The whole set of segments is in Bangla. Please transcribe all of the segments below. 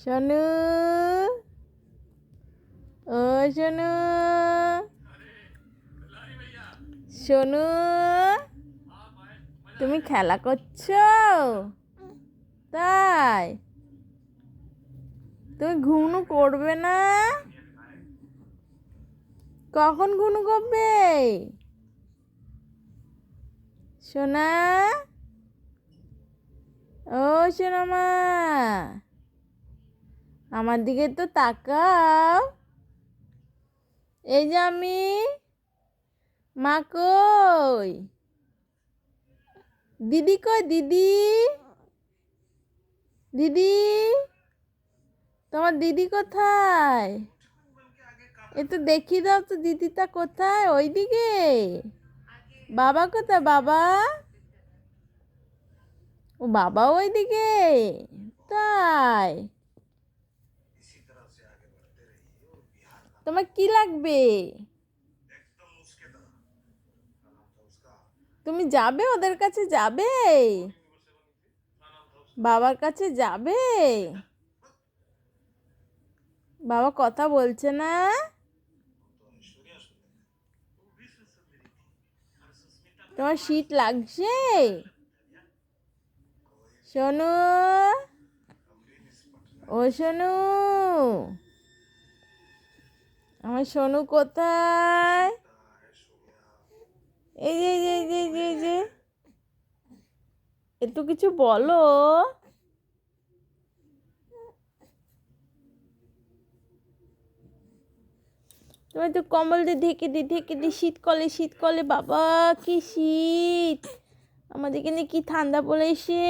সোনু, ও সোনু, সোনু, তুমি খেলা করছো? তাই? তুমি ঘুনু করবে না? কখন ঘুনু করবে সোনা? ও সোনামা, আমার দিকে তো তাকাও। এই যে আমি, মা কই? দিদি কই? দিদি, দিদি, তোমার দিদি কোথায়? একটু দেখিয়ে দাও তো দিদিটা কোথায়। ওইদিকে? বাবা কোথায়? বাবা? ও বাবা ওইদিকে? তাই? তোমার কি লাগবে? তুমি যাবে ওদের কাছে? যাবে বাবার কাছে? যাবে? বাবা কথা বলছে না? তোমার শীত লাগছে সোনু? ও সোনু, আমার সোনু কোথায়? এই যে এই যে এই যে এই যে এই যে, একটু কিছু বলো। তুমি তো কম্বল দিয়ে ঢেকে দি, শীত করলে বাবা কি শীত! আমাদের এখানে কি ঠান্ডা পড়েছে!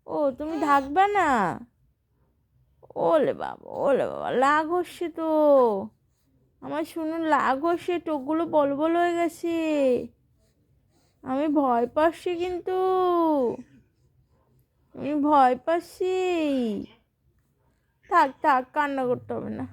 ও তুমি থাকবে না? ওলে বাবা লাগ হচ্ছে তো। আমার শুনুন লাগ হচ্ছে, চোখগুলো বল বল হয়ে গেছে। আমি ভয় পাচ্ছি কিন্তু, আমি ভয় পাচ্ছি। থাক থাক, কান্না করতে হবে না।